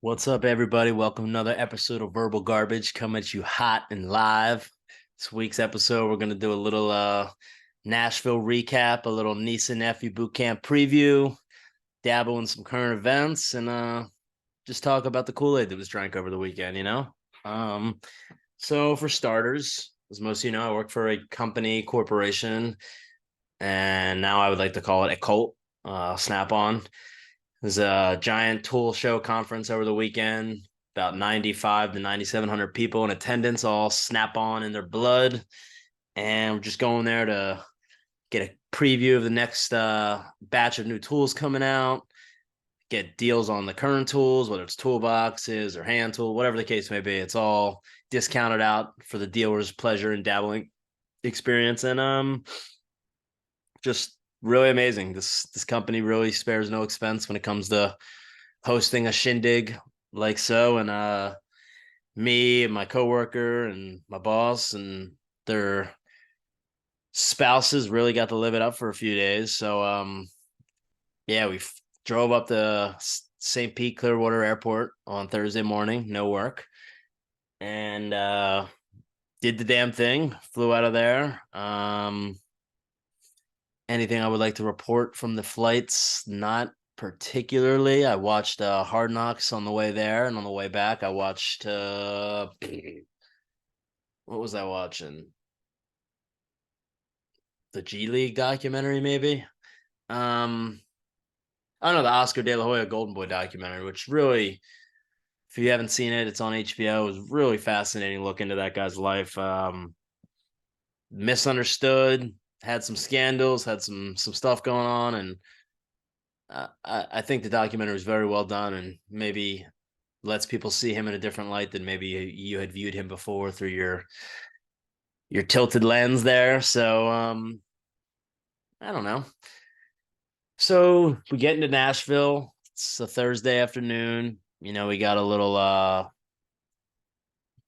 What's up, everybody? Welcome to another episode of Verbal Garbage coming at you hot and live. This week's episode, we're going to do a little Nashville recap, a little niece and nephew boot camp preview, dabble in some current events, and just talk about the Kool-Aid that was drank over the weekend. Um, so, for starters, as most of you know, I work for a company, corporation, and now I would like to call it a cult, Snap On. There's a giant tool show conference over the weekend, about 95 to 9,700 people in attendance, all snap on in their blood. And we're just going there to get a preview of the next batch of new tools coming out, get deals on the current tools, whether it's toolboxes or hand tool, whatever the case may be. It's all discounted out for the dealer's pleasure and dabbling experience. And just really amazing. This company really spares no expense when it comes to hosting a shindig like so. And me and my coworker and my boss and their spouses really got to live it up for a few days. So yeah, we drove up to St. Pete Clearwater Airport on Thursday morning, no work, and did the damn thing, flew out of there. Anything I would like to report from the flights? Not particularly. I watched Hard Knocks on the way there, and on the way back, I watched what was I watching? The G League documentary, maybe. Um, I don't know, the Oscar De La Hoya Golden Boy documentary, which really, if you haven't seen it, it's on HBO. It was really fascinating look into that guy's life. Misunderstood, had some scandals, had some stuff going on, and I think the documentary was very well done, and maybe lets people see him in a different light than maybe you had viewed him before through your tilted lens there. So I don't know. So we get into Nashville. It's a Thursday afternoon. We got a little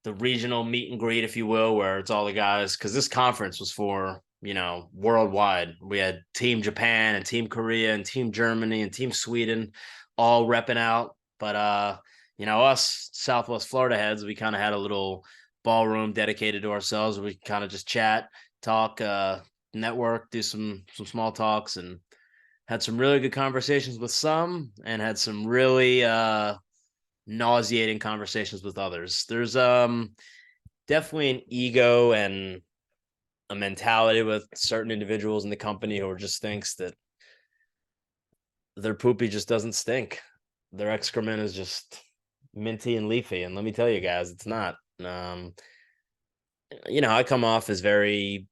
the regional meet and greet, if you will, where it's all the guys, because this conference was for worldwide. We had Team Japan and Team Korea and Team Germany and Team Sweden all repping out. But us Southwest Florida heads, we kind of had a little ballroom dedicated to ourselves. We kind of just chat, talk, network, do some small talks, and had some really good conversations with some, and had some really nauseating conversations with others. There's definitely an ego and a mentality with certain individuals in the company who just thinks that their poopy just doesn't stink. Their excrement is just minty and leafy. And let me tell you guys, it's not. I come off as very,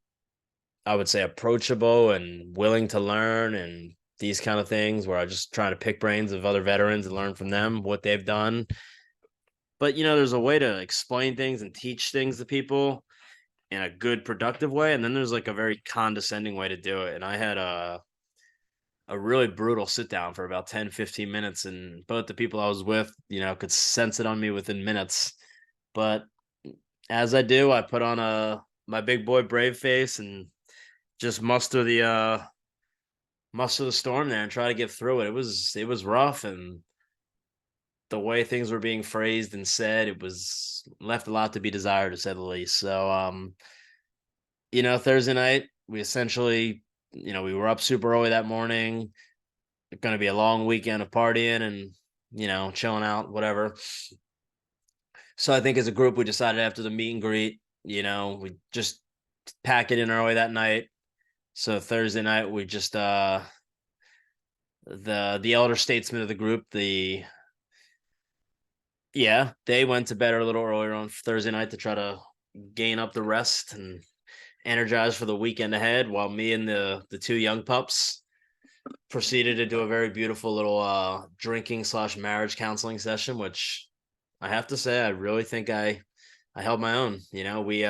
I would say, approachable and willing to learn and these kind of things where I just try to pick brains of other veterans and learn from them what they've done. But there's a way to explain things and teach things to people in a good, productive way, and then there's like a very condescending way to do it. And I had a really brutal sit down for about 10, 15 minutes, and both the people I was with, could sense it on me within minutes. But as I do, I put on a my big boy brave face and just muster the storm there and try to get through it. It was rough, and the way things were being phrased and said, it was left a lot to be desired, to say the least. So, Thursday night, we essentially, we were up super early that morning. It's going to be a long weekend of partying and, chilling out, whatever. So I think as a group, we decided after the meet and greet, we just pack it in early that night. So Thursday night, we just, the elder statesman of the group, they went to bed a little earlier on Thursday night to try to gain up the rest and energized for the weekend ahead, while me and the two young pups proceeded to do a very beautiful little drinking slash marriage counseling session, which I have to say I really think I held my own. We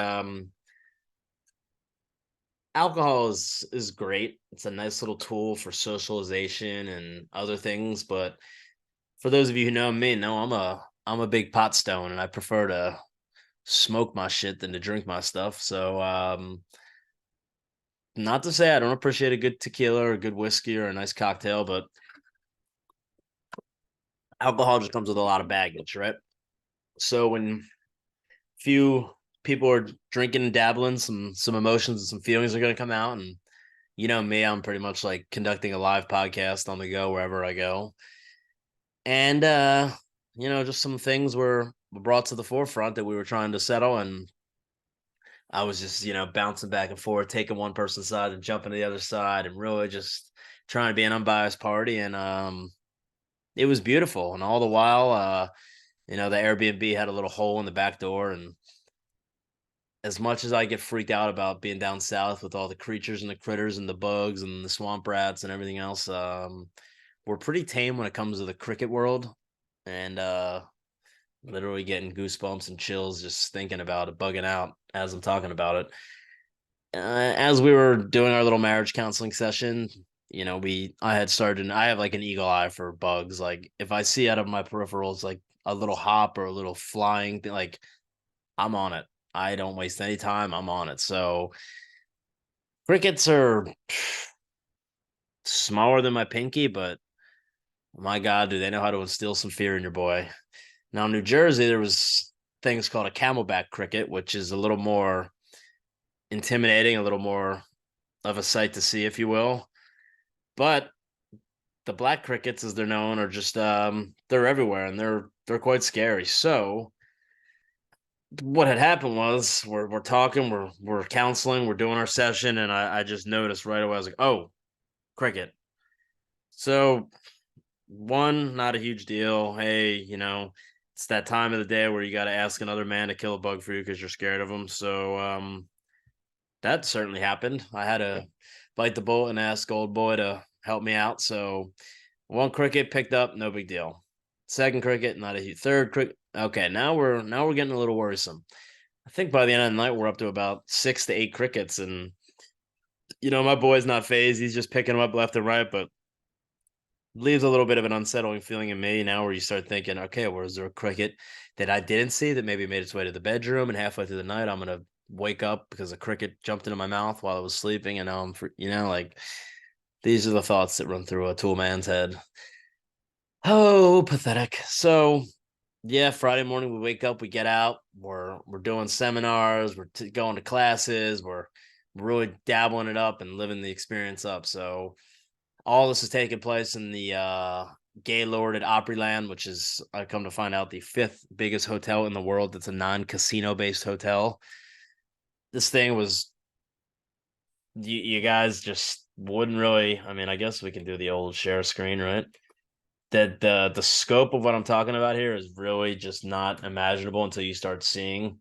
alcohol is great. It's a nice little tool for socialization and other things, but for those of you who know me, know I'm a big pot stone, and I prefer to smoke my shit than to drink my stuff. So not to say I don't appreciate a good tequila or a good whiskey or a nice cocktail, but alcohol just comes with a lot of baggage, right? So when few people are drinking and dabbling, some emotions and some feelings are going to come out. And you know me, I'm pretty much like conducting a live podcast on the go wherever I go. And just some things were brought to the forefront that we were trying to settle, and I was just, bouncing back and forth, taking one person's side and jumping to the other side, and really just trying to be an unbiased party. And it was beautiful. And all the while, the Airbnb had a little hole in the back door. And as much as I get freaked out about being down south with all the creatures and the critters and the bugs and the swamp rats and everything else, we're pretty tame when it comes to the cricket world. And literally getting goosebumps and chills just thinking about it, bugging out as I'm talking about it. As we were doing our little marriage counseling session, I had started, and I have like an eagle eye for bugs. Like if I see out of my peripherals like a little hop or a little flying thing, like I'm on it. I don't waste any time. I'm on it. So crickets are smaller than my pinky, but my God, do they know how to instill some fear in your boy. Now, in New Jersey, there was things called a camelback cricket, which is a little more intimidating, a little more of a sight to see, if you will. But the black crickets, as they're known, are just they're everywhere, and they're quite scary. So what had happened was we're talking, we're counseling, we're doing our session, and I just noticed right away. I was like, oh, cricket. So one, not a huge deal. Hey, it's that time of the day where you got to ask another man to kill a bug for you because you're scared of them. So that certainly happened. I had to bite the bullet and ask Old Boy to help me out. So one cricket picked up, no big deal. Second cricket, not a huge. Third cricket, okay. Now we're getting a little worrisome. I think by the end of the night we're up to about 6 to 8 crickets, and my boy's not phased. He's just picking them up left and right, but leaves a little bit of an unsettling feeling in me now, where you start thinking, okay, was there a cricket that I didn't see that maybe made its way to the bedroom, and halfway through the night I'm gonna wake up because a cricket jumped into my mouth while I was sleeping, and now like these are the thoughts that run through a tool man's head. Oh, pathetic. So yeah, Friday morning we wake up, we get out, we're doing seminars, we're going to classes, we're really dabbling it up and living the experience up. So all this is taking place in the Gaylord at Opryland, which is, I come to find out, the fifth biggest hotel in the world that's a non-casino based hotel. This thing was, you guys just wouldn't really, I mean, I guess we can do the old share screen, right? That the scope of what I'm talking about here is really just not imaginable until you start seeing,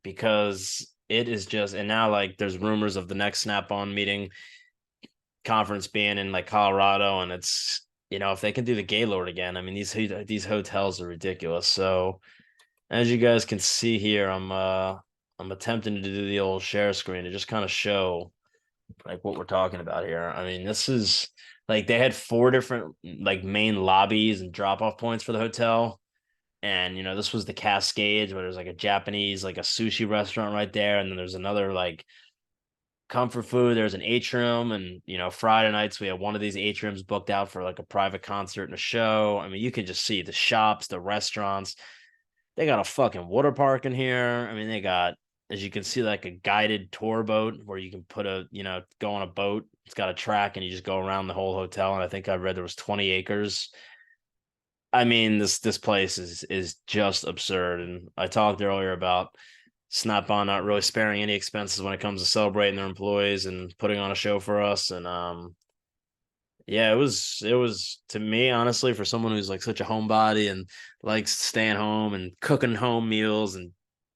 because it is just, and now like there's rumors of the next Snap On meeting conference being in like Colorado, and it's, if they can do the Gaylord again, I mean these hotels are ridiculous. So as you guys can see here, I'm attempting to do the old share screen to just kind of show like what we're talking about here. I mean, this is like they had 4 different like main lobbies and drop off points for the hotel. And this was the Cascades, where there's like a Japanese, like a sushi restaurant right there, and then there's another like comfort food. There's an atrium, and Friday nights we have one of these atriums booked out for like a private concert and a show. I mean, you can just see the shops, the restaurants. They got a fucking water park in here. I mean, they got, as you can see, like a guided tour boat where you can go on a boat. It's got a track and you just go around the whole hotel. And I think I read there was 20 acres. I mean, this place is just absurd. And I talked earlier about Snap On not really sparing any expenses when it comes to celebrating their employees and putting on a show for us. And yeah, it was to me, honestly, for someone who's like such a homebody and likes staying home and cooking home meals and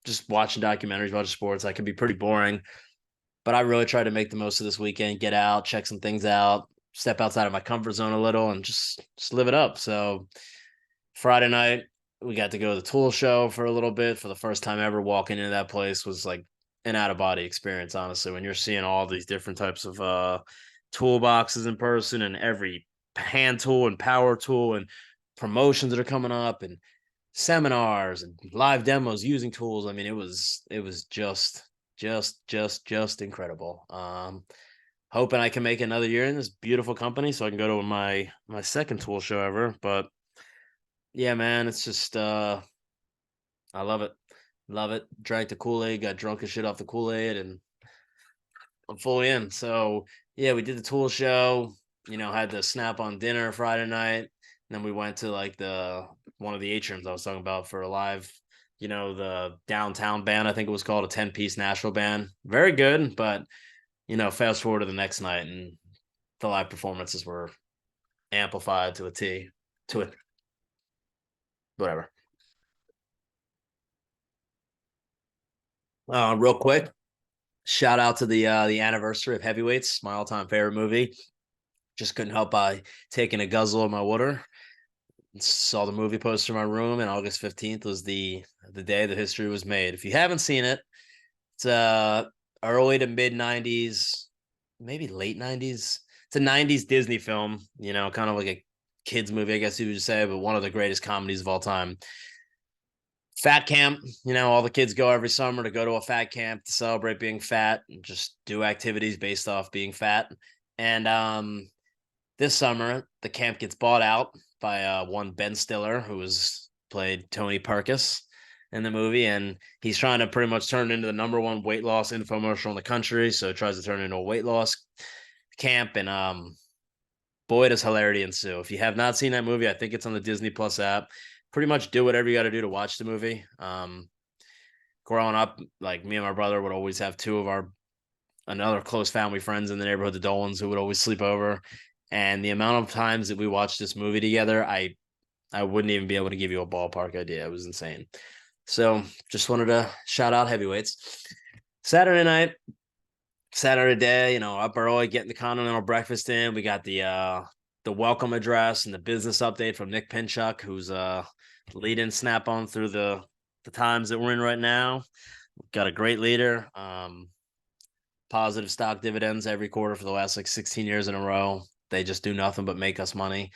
just watching documentaries about sports, that can be pretty boring. But I really tried to make the most of this weekend, get out, check some things out, step outside of my comfort zone a little, and just live it up. So Friday night, we got to go to the Tool show for a little bit. For the first time ever, walking into that place was like an out of body experience, honestly. When you're seeing all these different types of toolboxes in person, and every hand tool and power tool and promotions that are coming up and seminars and live demos using tools. I mean, it was just incredible. hoping I can make another year in this beautiful company so I can go to my second tool show ever. But yeah, man, it's just I love it. Love it. Drank the Kool-Aid, got drunk as shit off the Kool-Aid, and I'm fully in. So yeah, we did the tool show, had the Snap On dinner Friday night. And then we went to like the one of the atriums I was talking about for a live, the downtown band, I think it was called, a 10-piece Nashville band. Very good, but fast forward to the next night and the live performances were amplified to a T, to it, whatever. Real quick, shout out to the anniversary of Heavyweights, my all-time favorite movie. Just couldn't help by taking a guzzle of my water. Saw the movie poster in my room, and August 15th was the day that history was made. If you haven't seen it, it's early to mid 90s, maybe late 90s. It's a 90s Disney film, kind of like a kids movie, I guess you would say, but one of the greatest comedies of all time. Fat camp, all the kids go every summer to go to a fat camp to celebrate being fat and just do activities based off being fat. And this summer, the camp gets bought out by one Ben Stiller, who was played Tony Perkis in the movie, and he's trying to pretty much turn it into the number one weight loss infomercial in the country. So he tries to turn it into a weight loss camp, and boy, does hilarity ensue. If you have not seen that movie, I think it's on the Disney Plus app. Pretty much do whatever you got to do to watch the movie. Growing up, like me and my brother would always have two of our another close family friends in the neighborhood, the Dolans, who would always sleep over. And the amount of times that we watched this movie together, I wouldn't even be able to give you a ballpark idea. It was insane. So just wanted to shout out Heavyweights. Saturday night, Saturday day, up early, getting the continental breakfast in. We got the welcome address and the business update from Nick Pinchuk, who's leading Snap On through the times that we're in right now. We've got a great leader. Positive stock dividends every quarter for the last like 16 years in a row. They just do nothing but make us money.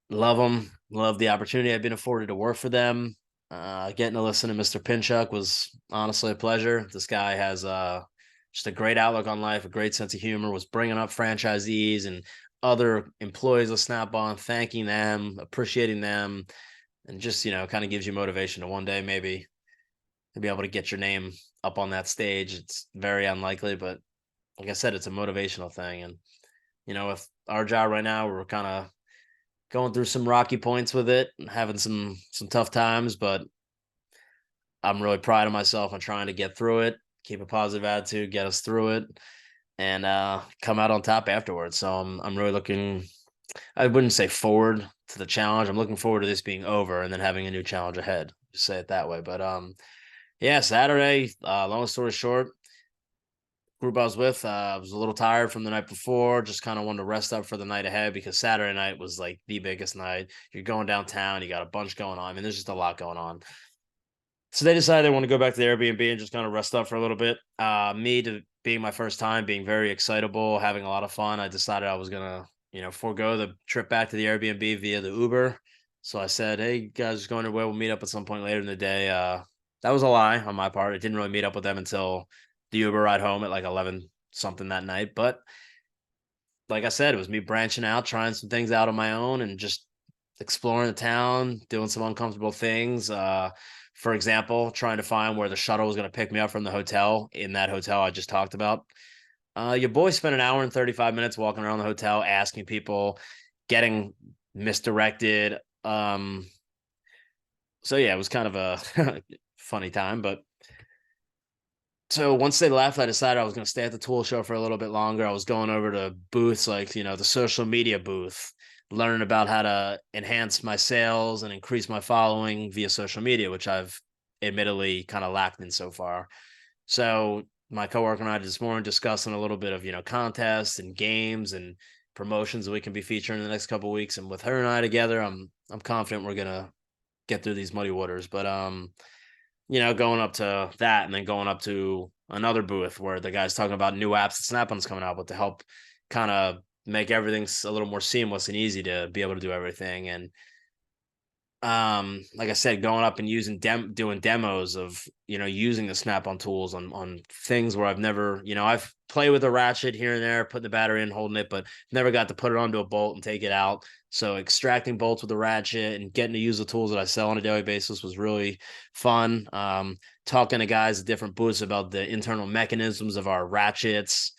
Love them. Love the opportunity I've been afforded to work for them. Getting to listen to Mr. Pinchuk was honestly a pleasure. This guy has just a great outlook on life, a great sense of humor, was bringing up franchisees and other employees of Snap On, thanking them, appreciating them, and just, kind of gives you motivation to one day maybe to be able to get your name up on that stage. It's very unlikely, but like I said, it's a motivational thing. And, with our job right now, we're kind of going through some rocky points with it and having some tough times, but I'm really proud of myself on trying to get through it, keep a positive attitude, get us through it, and come out on top afterwards. So I'm really looking, I wouldn't say forward to the challenge. I'm looking forward to this being over and then having a new challenge ahead. Just say it that way. But yeah, Saturday, long story short, group I was with, I was a little tired from the night before, just kind of wanted to rest up for the night ahead because Saturday night was like the biggest night. You're going downtown, you got a bunch going on. I mean, there's just a lot going on. So they decided they want to go back to the Airbnb and just kind of rest up for a little bit. Me, to being my first time, being very excitable, having a lot of fun, I decided I was gonna, forego the trip back to the Airbnb via the Uber. So I said, "Hey, guys, going away. We'll meet up at some point later in the day." That was a lie on my part. I didn't really meet up with them until the Uber ride home at like 11 something that night. But like I said, it was me branching out, trying some things out on my own, and just exploring the town, doing some uncomfortable things. For example, trying to find where the shuttle was going to pick me up from the hotel in that hotel I just talked about. Your boy spent an hour and 35 minutes walking around the hotel, asking people, getting misdirected. So yeah, it was kind of a funny time, but so once they left, I decided I was going to stay at the tool show for a little bit longer. I was going over to booths like, the social media booth, learning about how to enhance my sales and increase my following via social media, which I've admittedly kind of lacked in so far. So my coworker and I this morning discussing a little bit of, contests and games and promotions that we can be featuring in the next couple of weeks. And with her and I together, I'm confident we're going to get through these muddy waters. But going up to that and then going up to another booth where the guy's talking about new apps that Snap On's coming out with to help kind of make everything a little more seamless and easy to be able to do everything. And like I said, going up and doing demos of, using the Snap On tools on things where I've never, play with a ratchet here and there, putting the battery in, holding it, but never got to put it onto a bolt and take it out. So extracting bolts with a ratchet and getting to use the tools that I sell on a daily basis was really fun. Talking to guys at different booths about the internal mechanisms of our ratchets,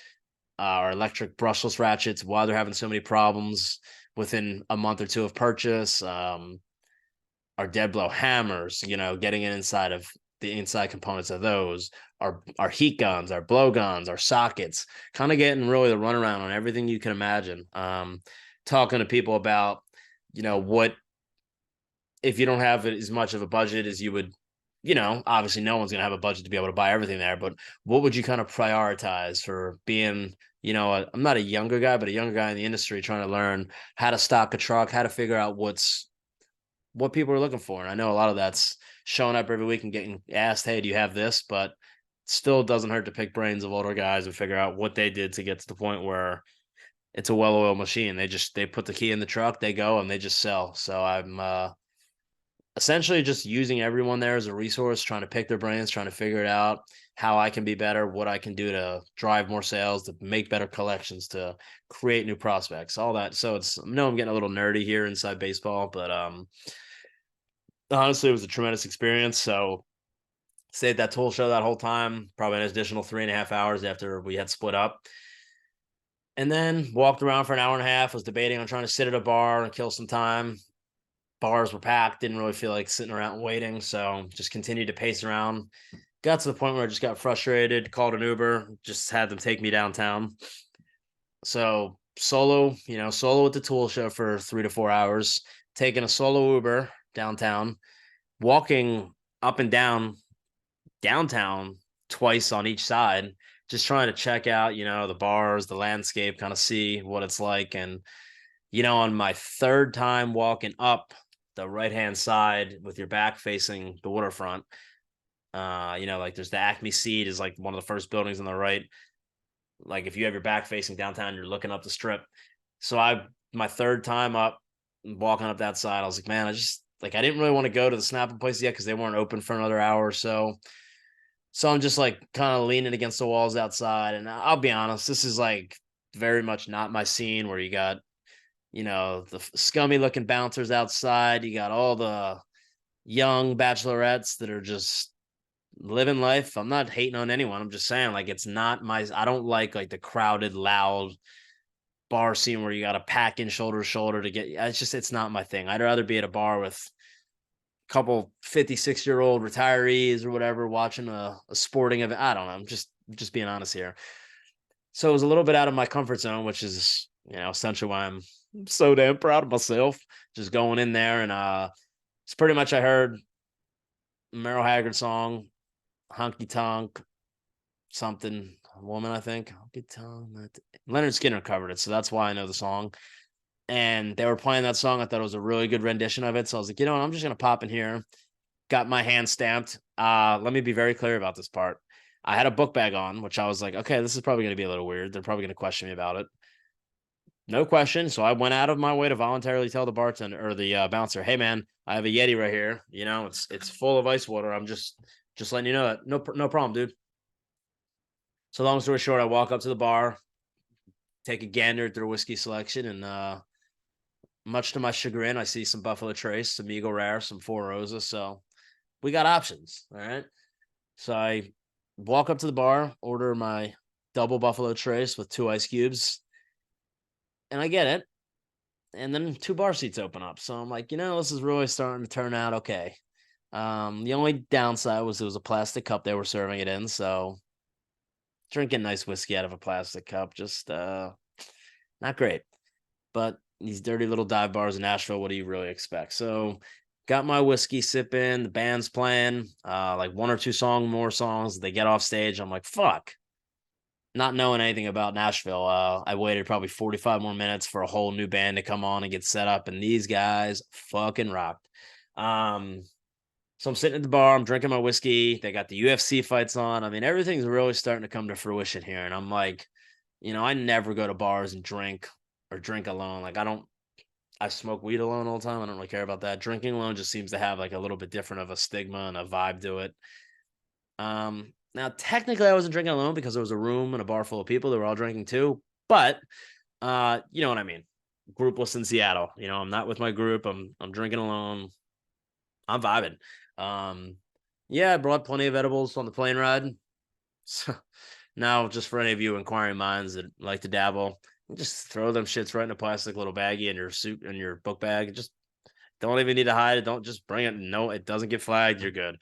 our electric brushless ratchets, why they're having so many problems within a month or two of purchase. Our dead blow hammers, getting it inside of the inside components of those, our heat guns, our blow guns, our sockets, kind of getting really the runaround on everything you can imagine. Talking to people about, what if you don't have as much of a budget as you would, obviously no one's going to have a budget to be able to buy everything there, but what would you kind of prioritize for being, I'm not a younger guy, but a younger guy in the industry trying to learn how to stock a truck, how to figure out what people are looking for. And I know a lot of that's showing up every week and getting asked, hey, do you have this? But still doesn't hurt to pick brains of older guys and figure out what they did to get to the point where it's a well-oiled machine. They put the key in the truck, they go, and they just sell. So I'm essentially just using everyone there as a resource, trying to pick their brains, trying to figure it out, how I can be better, what I can do to drive more sales, to make better collections, to create new prospects, all that. So I'm getting a little nerdy here inside baseball, but honestly, it was a tremendous experience. So stayed at that tool show that whole time, probably an additional 3.5 hours after we had split up. And then walked around for an hour and a half, was debating on trying to sit at a bar and kill some time. Bars were packed, didn't really feel like sitting around and waiting. So just continued to pace around. Got to the point where I just got frustrated, called an Uber, just had them take me downtown. So solo at the tool show for 3 to 4 hours, taking a solo Uber downtown, walking up and down downtown twice on each side, just trying to check out, the bars, the landscape, kind of see what it's like. And, on my third time walking up the right-hand side with your back facing the waterfront, like there's the Acme Seed is like one of the first buildings on the right. Like if you have your back facing downtown, you're looking up the strip. So my third time up, walking up that side, I was like, man, I didn't really want to go to the Snap On place yet because they weren't open for another hour or so. So I'm just like kind of leaning against the walls outside. And I'll be honest, this is like very much not my scene where you got, the scummy looking bouncers outside. You got all the young bachelorettes that are just living life. I'm not hating on anyone. I'm just saying, like, it's not I don't like the crowded, loud bar scene where you got to pack in shoulder to shoulder to get, it's not my thing. I'd rather be at a bar with a couple 56-year-old retirees or whatever, watching a sporting event. I don't know. I'm just being honest here. So it was a little bit out of my comfort zone, which is, essentially why I'm so damn proud of myself. Just going in there and it's pretty much, I heard Merle Haggard song, Honky Tonk, something, woman, I think. Honky Tonk. Leonard Skinner covered it, so that's why I know the song. And they were playing that song. I thought it was a really good rendition of it. So I was like, I'm just going to pop in here. Got my hand stamped. Let me be very clear about this part. I had a book bag on, which I was like, okay, this is probably going to be a little weird. They're probably going to question me about it. No question. So I went out of my way to voluntarily tell the bartender or the bouncer, hey man, I have a Yeti right here. It's full of ice water. I'm just letting you know that. No problem, dude. So long story short, I walk up to the bar, take a gander at their whiskey selection, and much to my chagrin, I see some Buffalo Trace, some Eagle Rare, some Four Roses. So we got options. All right. So I walk up to the bar, order my double Buffalo Trace with 2 ice cubes, and I get it. And then 2 bar seats open up. So I'm like, this is really starting to turn out okay. The only downside was it was a plastic cup they were serving it in. So drinking nice whiskey out of a plastic cup, just not great. But these dirty little dive bars in Nashville, what do you really expect? So got my whiskey sipping, the band's playing, like 1 or 2 more songs. They get off stage. I'm like, fuck. Not knowing anything about Nashville, I waited probably 45 more minutes for a whole new band to come on and get set up, and these guys fucking rocked. So I'm sitting at the bar, I'm drinking my whiskey. They got the UFC fights on. I mean, everything's really starting to come to fruition here. And I'm like, I never go to bars and drink alone. Like I smoke weed alone all the time. I don't really care about that. Drinking alone just seems to have like a little bit different of a stigma and a vibe to it. Now, technically, I wasn't drinking alone because there was a room and a bar full of people that were all drinking too. But you know what I mean. Groupless in Seattle. You know, I'm not with my group. I'm drinking alone. I'm vibing. Um, yeah, I brought plenty of edibles on the plane ride. So now, just for any of you inquiring minds that like to dabble, just throw them shits right in a plastic little baggie in your suit in your book bag. Just don't even need to hide it. Don't just bring it. No, it doesn't get flagged. You're good.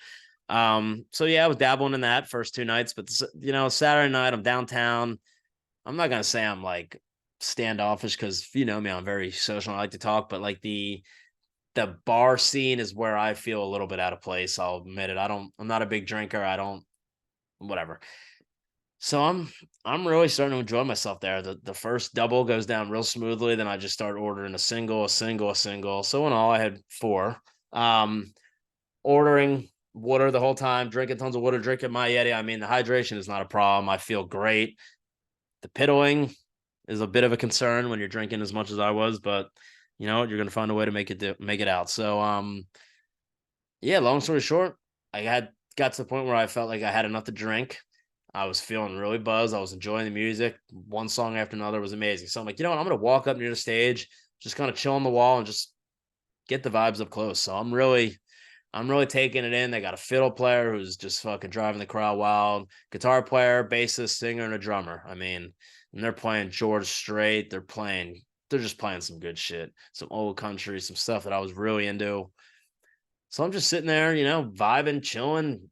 So yeah, I was dabbling in that first 2 nights, but you know, Saturday night I'm downtown. I'm not gonna say I'm like standoffish because if you know me, I'm very social. I like to talk, but like the bar scene is where I feel a little bit out of place. I'll admit it. I'm not a big drinker. I don't whatever. So I'm really starting to enjoy myself there. The first double goes down real smoothly. Then I just start ordering a single, a single, a single. So in all, I had four. Um, Ordering water the whole time, drinking tons of water, drinking my Yeti. I mean, the hydration is not a problem. I feel great. The piddling is a bit of a concern when you're drinking as much as I was, but you know you're gonna find a way to make it out. So yeah, long story short, I had got to the point where I felt like I had enough to drink. I was feeling really buzzed. I was enjoying the music. One song after another was amazing. So I'm like, you know what? I'm gonna walk up near the stage, just kind of chill on the wall and just get the vibes up close. So I'm really taking it in. They got a fiddle player who's just fucking driving the crowd wild, guitar player, bassist, singer, and a drummer. I mean, and they're playing George Strait. They're just playing some good shit, some old country, some stuff that I was really into. So I'm just sitting there, you know, vibing, chilling.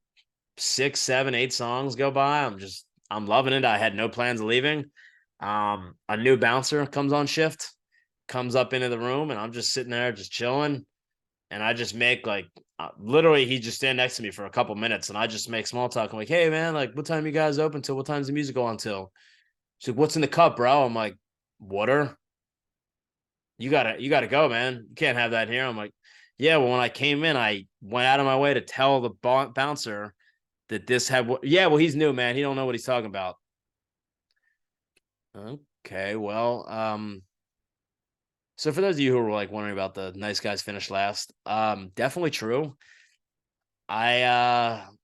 6, 7, 8 songs go by. I'm loving it. I had no plans of leaving. A new bouncer comes on shift, comes up into the room, and I'm just sitting there, just chilling. And I just make like literally he just stand next to me for a couple minutes and I just make small talk. I'm like, hey man, like what time you guys open till? What time's the music go on till? She's like, what's in the cup, bro? I'm like, water. You gotta go, man. You can't have that here. I'm like, yeah. Well, when I came in, I went out of my way to tell the bouncer that this had. Yeah, well, he's new, man. He don't know what he's talking about. Okay, well, so for those of you who were like wondering about the nice guys finish last, definitely true. I'm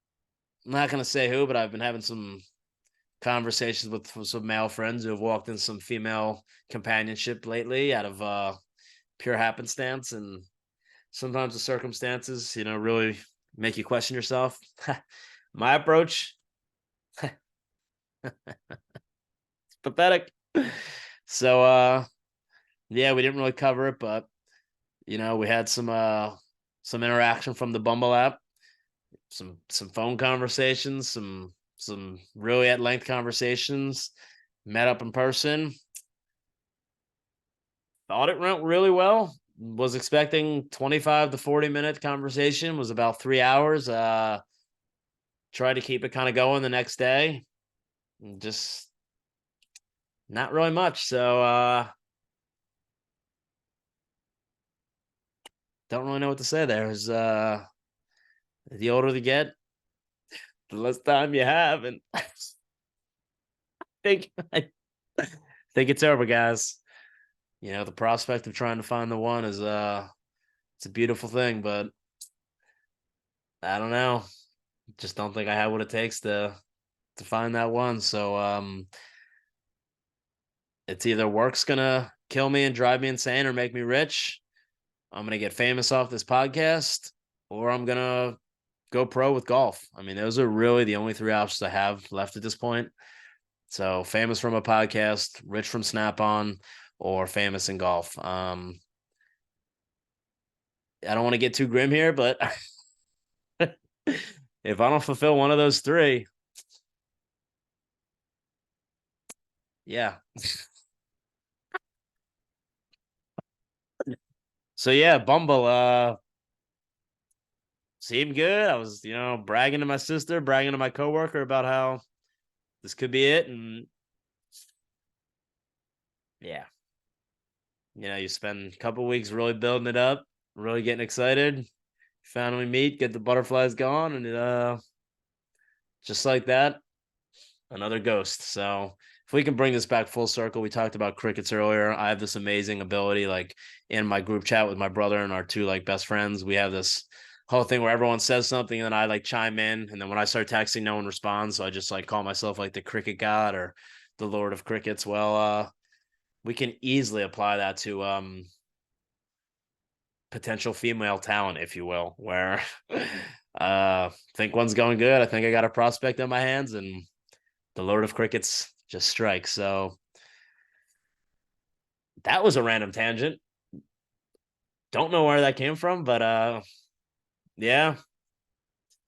not gonna say who, but I've been having some conversations with some male friends who have walked in some female companionship lately out of pure happenstance, and sometimes the circumstances, you know, really make you question yourself. My approach, pathetic. So yeah, we didn't really cover it, but you know, we had some interaction from the Bumble app, some phone conversations, some really at length conversations, met up in person. Thought it went really well. Was expecting 25 to 40-minute conversation, was about 3 hours. Tried to keep it kind of going the next day. Just not really much. So don't really know what to say there. Is the older you get, the less time you have. And I think it's over, guys. You know, the prospect of trying to find the one is it's a beautiful thing, but I don't know. Just don't think I have what it takes to find that one. So it's either work's gonna kill me and drive me insane or make me rich. I'm gonna get famous off this podcast, or I'm gonna go pro with golf. I mean, those are really the only three options I have left at this point. So famous from a podcast, rich from Snap On, or famous in golf. I don't want to get too grim here, but if I don't fulfill one of those three, yeah. So yeah, Bumble seemed good. I was, you know, bragging to my sister, bragging to my coworker about how this could be it. And yeah, you know, you spend a couple weeks really building it up, really getting excited. Finally meet, get the butterflies going, and just like that, another ghost. So if we can bring this back full circle, we talked about crickets earlier. I have this amazing ability, like in my group chat with my brother and our two like best friends. We have this whole thing where everyone says something and then I like chime in, and then when I start texting, no one responds. So I just like call myself like the cricket god or the Lord of Crickets. Well, we can easily apply that to potential female talent, if you will, where think one's going good. I think I got a prospect in my hands, and the Lord of Crickets just strikes. So that was a random tangent. Don't know where that came from, but yeah.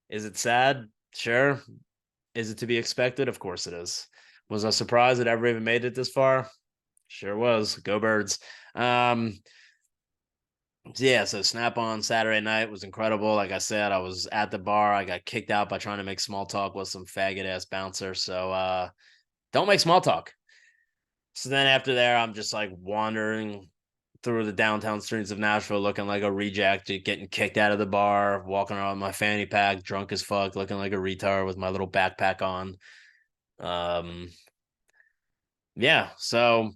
Is it sad? Sure. Is it to be expected? Of course it is. Was I surprised it ever even made it this far? Sure was. Go Birds. Um, yeah, so Snap On Saturday night was incredible. Like I said, I was at the bar. I got kicked out by trying to make small talk with some faggot ass bouncer. So don't make small talk. So then after there, I'm just like wandering through the downtown streets of Nashville looking like a reject, getting kicked out of the bar, walking around with my fanny pack, drunk as fuck, looking like a retard with my little backpack on. Um, yeah, so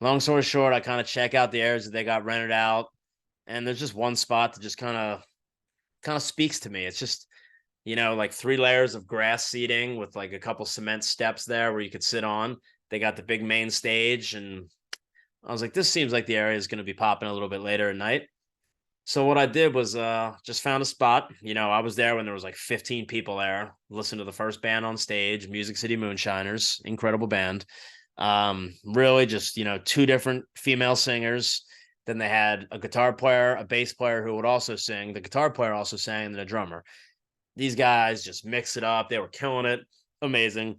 long story short, I kind of check out the areas that they got rented out, and there's just one spot that just kind of speaks to me. It's just, like 3 layers of grass seating with like a couple cement steps there where you could sit on. They got the big main stage, and I was like, this seems like the area is going to be popping a little bit later at night. So what I did was just found a spot. I was there when there was like 15 people there. Listened to the first band on stage, Music City Moonshiners, incredible band. Really just, 2 different female singers. Then they had a guitar player, a bass player who would also sing. The guitar player also sang, and then a drummer. These guys just mixed it up. They were killing it. Amazing.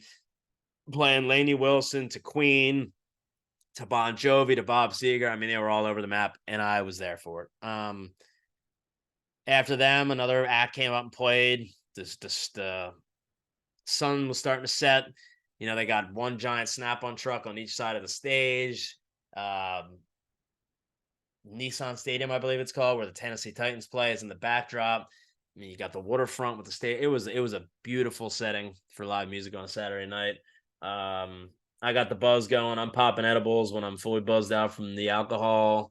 Playing Lainey Wilson to Queen to Bon Jovi to Bob Seger. I mean, they were all over the map, and I was there for it. After them, another act came up and played. The sun was starting to set. They got one giant Snap-on truck on each side of the stage. Nissan Stadium, I believe it's called, where the Tennessee Titans play, is in the backdrop. I mean, you got the waterfront with the stage. It was a beautiful setting for live music on a Saturday night. I got the buzz going. I'm popping edibles when I'm fully buzzed out from the alcohol.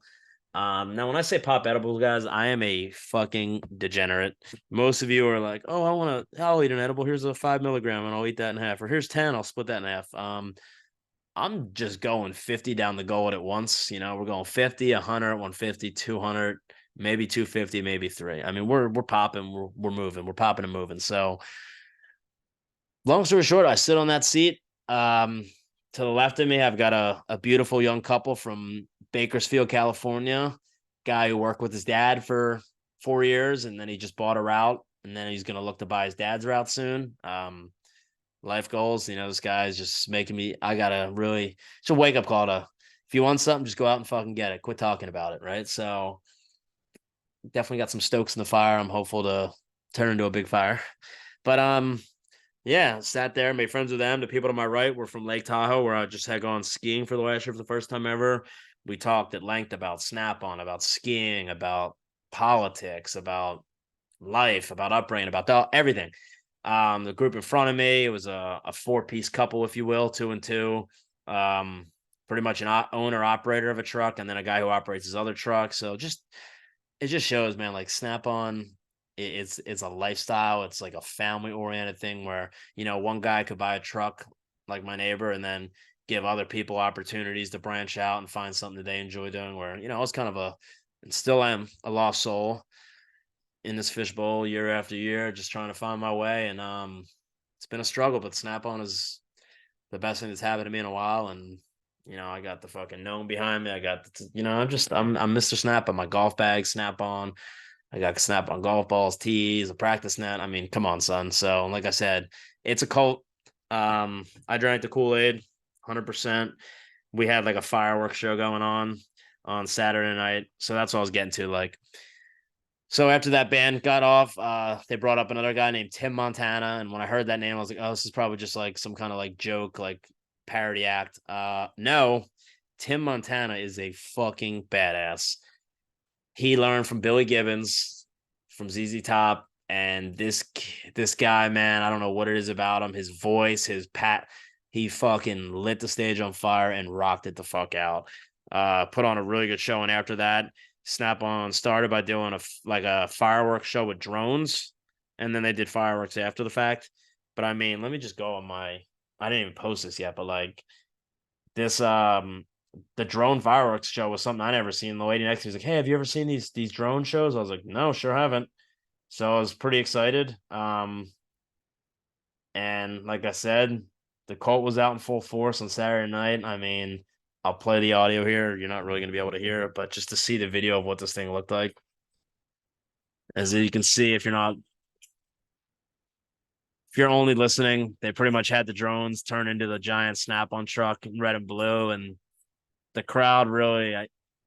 Now, when I say pop edibles, guys, I am a fucking degenerate. Most of you are like, "Oh, I'll eat an edible. Here's a 5 milligram, and I'll eat that in half. Or here's 10, I'll split that in half." I'm just going 50 down the gullet at once. We're going 50, 100, 150, 200, maybe 250, maybe 3. I mean, we're popping, we're moving, we're popping and moving. So, long story short, I sit on that seat. To the left of me, I've got a beautiful young couple from Bakersfield, California. Guy who worked with his dad for 4 years, and then he just bought a route, and then he's gonna look to buy his dad's route soon. Life goals, this guy is just making me. I gotta really. It's a wake up call to. If you want something, just go out and fucking get it. Quit talking about it, right? So definitely got some stokes in the fire. I'm hopeful to turn into a big fire, but yeah, sat there, made friends with them. The people to my right were from Lake Tahoe, where I just had gone skiing for the last year for the first time ever. We talked at length about Snap-on, about skiing, about politics, about life, about upbringing, about everything. The group in front of me, it was a 4-piece couple, if you will, 2 and 2. Pretty much an owner operator of a truck, and then a guy who operates his other truck. So it just shows, man, like Snap-on, it's a lifestyle. It's like a family oriented thing where, one guy could buy a truck like my neighbor and then give other people opportunities to branch out and find something that they enjoy doing, where, I was kind of and still am a lost soul in this fishbowl year after year, just trying to find my way. And it's been a struggle, but Snap-on is the best thing that's happened to me in a while. And I got the fucking gnome behind me. I got I'm Mr. Snap on my golf bag, Snap-on. I got Snap-on golf balls, tees, a practice net. I mean, come on, son. So, like I said, it's a cult. I drank the Kool-Aid 100%. We had like a fireworks show going on Saturday night. So that's what I was getting to. Like, so after that band got off, they brought up another guy named Tim Montana. And when I heard that name, I was like, oh, this is probably just like some kind of like joke, like parody act. No, Tim Montana is a fucking badass. He learned from Billy Gibbons, from ZZ Top, and this guy, man, I don't know what it is about him. His voice, he fucking lit the stage on fire and rocked it the fuck out. Put on a really good show, and after that, Snap On started by doing a fireworks show with drones, and then they did fireworks after the fact. But I mean, let me just go on my. I didn't even post this yet, but like this the drone fireworks show was something I never seen. The lady next to me was like, "Hey, have you ever seen these drone shows?" I was like, "No, sure haven't." So I was pretty excited. And like I said, the cult was out in full force on Saturday night. I mean, I'll play the audio here. You're not really going to be able to hear it, but just to see the video of what this thing looked like. As you can see, if you're only listening, they pretty much had the drones turn into the giant Snap-on truck in red and blue, and the crowd really,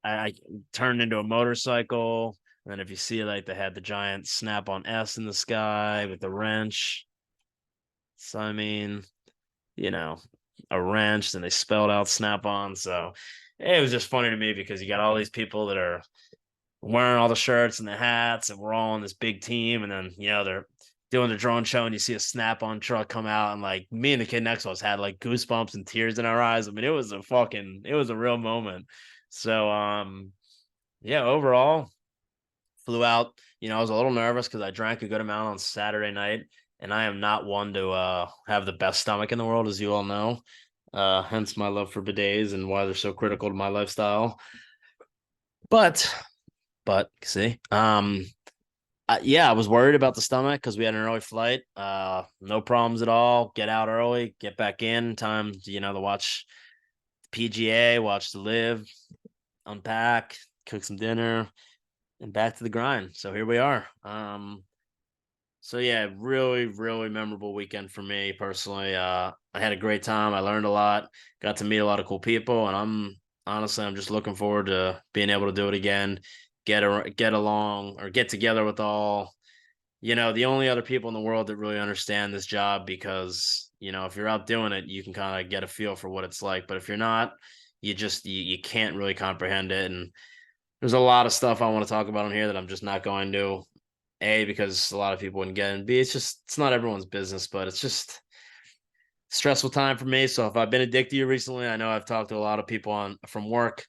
I turned into a motorcycle. And then if you see, like they had the giant Snap-on S in the sky with the wrench. So I mean, you know, a wrench, and they spelled out Snap On. So it was just funny to me because you got all these people that are wearing all the shirts and the hats, and we're all on this big team. And then, they're doing the drone show, and you see a Snap On truck come out, and like me and the kid next to us had like goosebumps and tears in our eyes. I mean, it was a real moment. So, yeah, overall, flew out. I was a little nervous because I drank a good amount on Saturday night, and I am not one to have the best stomach in the world, as you all know. Hence my love for bidets and why they're so critical to my lifestyle. But see, yeah, I was worried about the stomach because we had an early flight. No problems at all. Get out early, get back in time. To watch PGA, watch the live, unpack, cook some dinner, and back to the grind. So here we are. So yeah, really, really memorable weekend for me personally. I had a great time. I learned a lot, got to meet a lot of cool people, and I'm just looking forward to being able to do it again, get along or get together with all, the only other people in the world that really understand this job because, if you're out doing it, you can kind of get a feel for what it's like. But if you're not, you can't really comprehend it. And there's a lot of stuff I want to talk about on here that I'm just not going to. A, because a lot of people wouldn't get it. And B, it's not everyone's business, but it's just stressful time for me. So if I've been addicted to you recently, I know I've talked to a lot of people from work,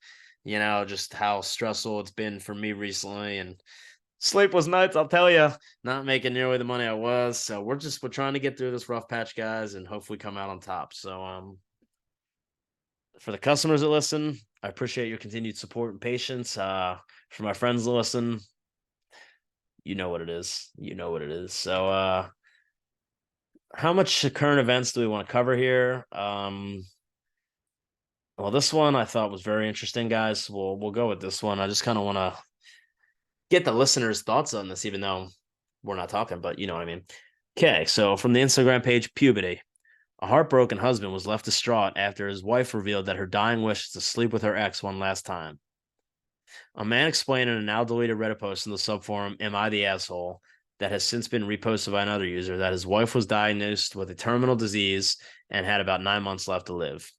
just how stressful it's been for me recently. And sleepless nights, I'll tell you, not making nearly the money I was. So we're trying to get through this rough patch, guys, and hopefully come out on top. So for the customers that listen, I appreciate your continued support and patience. For my friends that listen, you know what it is. You know what it is. So how much current events do we want to cover here? Well, this one I thought was very interesting, guys. We'll go with this one. I just kind of want to get the listeners' thoughts on this, even though we're not talking, but you know what I mean. Okay, so from the Instagram page, puberty. A heartbroken husband was left distraught after his wife revealed that her dying wish is to sleep with her ex one last time. A man explained in a now deleted Reddit post in the subforum "Am I the Asshole?" that has since been reposted by another user that his wife was diagnosed with a terminal disease and had about 9 months left to live.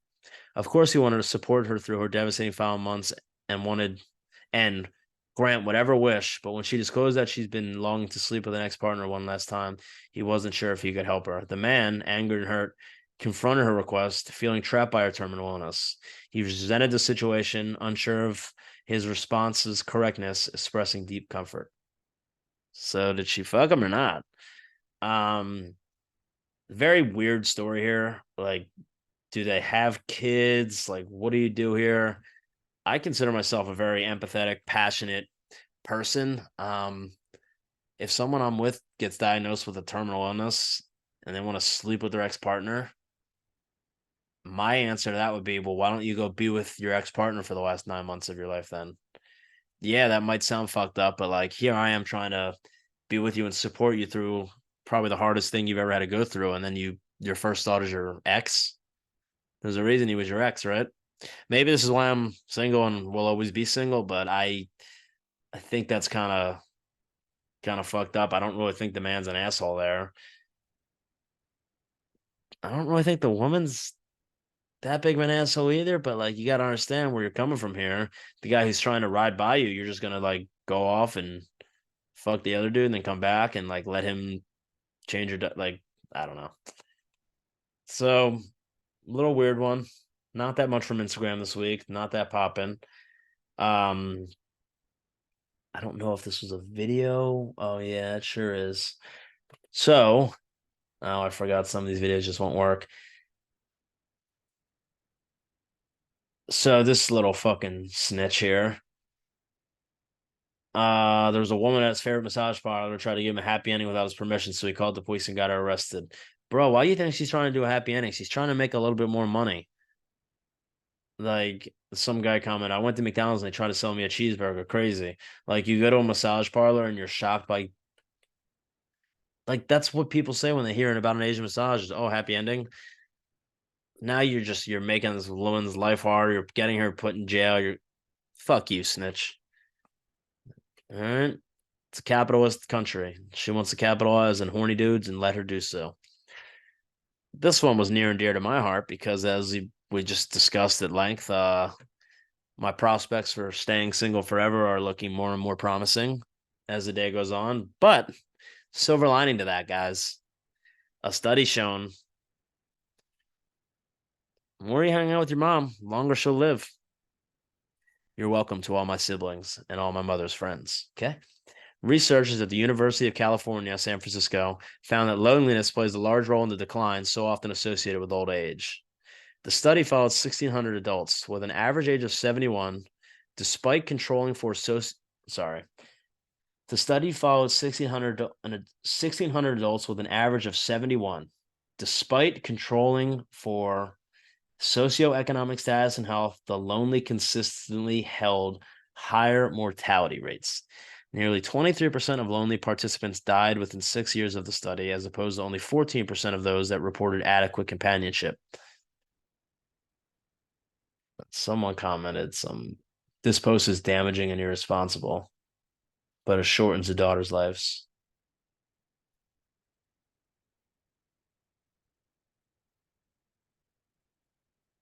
Of course, he wanted to support her through her devastating final months and wanted and grant whatever wish. But when she disclosed that she's been longing to sleep with an ex-partner one last time, he wasn't sure if he could help her. The man, angered and hurt, confronted her request, feeling trapped by her terminal illness. He resented the situation, unsure of his response's correctness, expressing deep comfort. So did she fuck him or not? Um, Very weird story here. Like, do they have kids? Like, what do you do here? I consider myself a very empathetic, passionate person. If someone I'm with gets diagnosed with a terminal illness and they want to sleep with their ex-partner, my answer to that would be, well, why don't you go be with your ex-partner for the last 9 months of your life then? Yeah, that might sound fucked up, but like here I am trying to be with you and support you through probably the hardest thing you've ever had to go through. And then your first thought is your ex. There's a reason he was your ex, right? Maybe this is why I'm single and will always be single, but I think that's kind of fucked up. I don't really think the man's an asshole there. I don't really think the woman's that big of an asshole either, but like you gotta understand where you're coming from here. The guy who's trying to ride by you, you're just gonna like go off and fuck the other dude and then come back and like let him change your like I don't know. So little weird one. Not that much from Instagram this week. Not that popping. Um I don't know if this was a video. Oh yeah, it sure is. So, oh, I forgot some of these videos just won't work. So this little fucking snitch here. There's a woman at his favorite massage parlor tried to give him a happy ending without his permission, so he called the police and got her arrested. Bro, why do you think she's trying to do a happy ending? She's trying to make a little bit more money. Like some guy commented, I went to McDonald's and they tried to sell me a cheeseburger. Crazy. Like you go to a massage parlor and you're shocked by like that's what people say when they hear about an Asian massage is, oh, happy ending. Now you're making this woman's life hard. You're getting her put in jail. You're fuck you, snitch. All right. It's a capitalist country. She wants to capitalize on horny dudes and let her do so. This one was near and dear to my heart because as we just discussed at length, my prospects for staying single forever are looking more and more promising as the day goes on. But silver lining to that, guys, a study shown the more you hang out with your mom, the longer she'll live. You're welcome to all my siblings and all my mother's friends. Okay. Researchers at the University of California, San Francisco, found that loneliness plays a large role in the decline so often associated with old age. The study followed 1,600 adults with an average age of 71, despite controlling for sorry. The study followed 1,600 adults with an average of 71, despite controlling for socioeconomic status and health. The lonely consistently held higher mortality rates. Nearly 23% of lonely participants died within 6 years of the study, as opposed to only 14% of those that reported adequate companionship. Someone commented, this post is damaging and irresponsible, but it shortens the daughters' lives.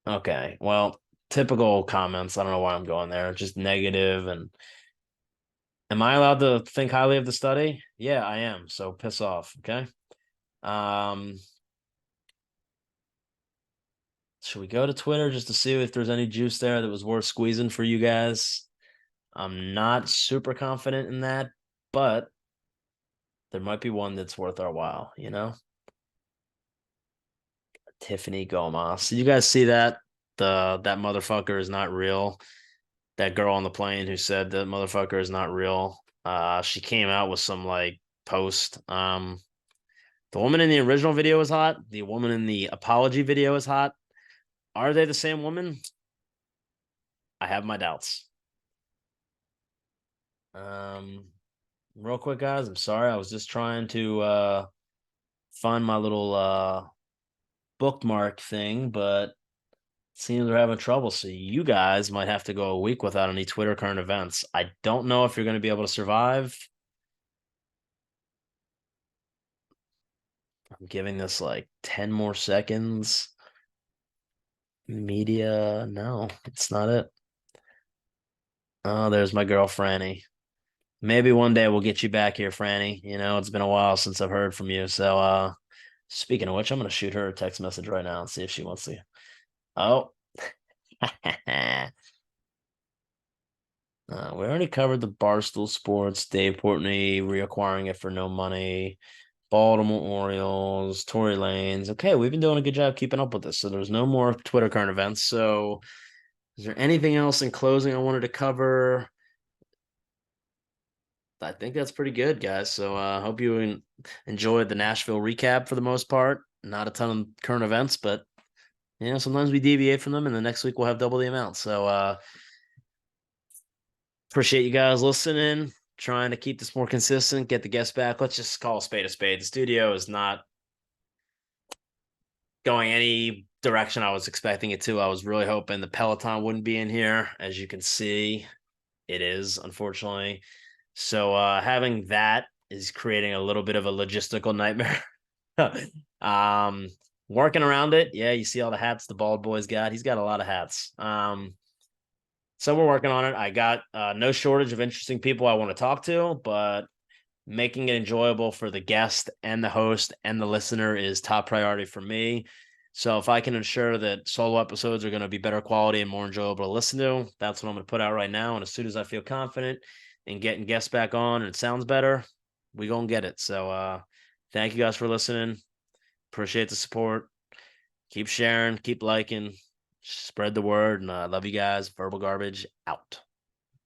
Okay, well, typical comments. I don't know why I'm going there. Just negative. And am I allowed to think highly of the study? Yeah, I am. So piss off. Okay. Um, should we go to Twitter just to see if there's any juice there that was worth squeezing for you guys? I'm not super confident in that, but there might be one that's worth our while, you know? Tiffany Gomez. Did you guys see that? That motherfucker is not real. That girl on the plane who said that motherfucker is not real. She came out with some like post. The woman in the original video is hot. The woman in the apology video is hot. Are they the same woman? I have my doubts. Um, real quick, guys. I'm sorry. I was just trying to find my little bookmark thing, but seems we're having trouble. So you guys might have to go a week without any Twitter current events. I don't know if you're going to be able to survive. I'm giving this like 10 more seconds. Media, no, it's not it. Oh, there's my girl Franny. Maybe one day we'll get you back here, Franny. You know, it's been a while since I've heard from you. So speaking of which, I'm gonna shoot her a text message right now and see if she wants to. Oh. We already covered the Barstool Sports, Dave Portnoy reacquiring it for no money, Baltimore Orioles, Tory Lanez. Okay, we've been doing a good job keeping up with this. So there's no more Twitter current events. So is there anything else in closing I wanted to cover? I think that's pretty good, guys. So I hope you enjoyed the Nashville recap for the most part. Not a ton of current events, but you know, sometimes we deviate from them, and the next week we'll have double the amount. So appreciate you guys listening, trying to keep this more consistent, get the guests back. Let's just call a spade a spade. The studio is not going any direction I was expecting it to. I was really hoping the Peloton wouldn't be in here. As you can see, it is, unfortunately. So having that is creating a little bit of a logistical nightmare. um, working around it. Yeah, you see all the hats the bald boy's got. He's got a lot of hats. So we're working on it. I got no shortage of interesting people I want to talk to, but making it enjoyable for the guest and the host and the listener is top priority for me. So if I can ensure that solo episodes are going to be better quality and more enjoyable to listen to, that's what I'm going to put out right now. And as soon as I feel confident and getting guests back on and it sounds better, we gonna get it. So thank you guys for listening. Appreciate the support. Keep sharing, keep liking, spread the word, and love you guys. Verbal Garbage out.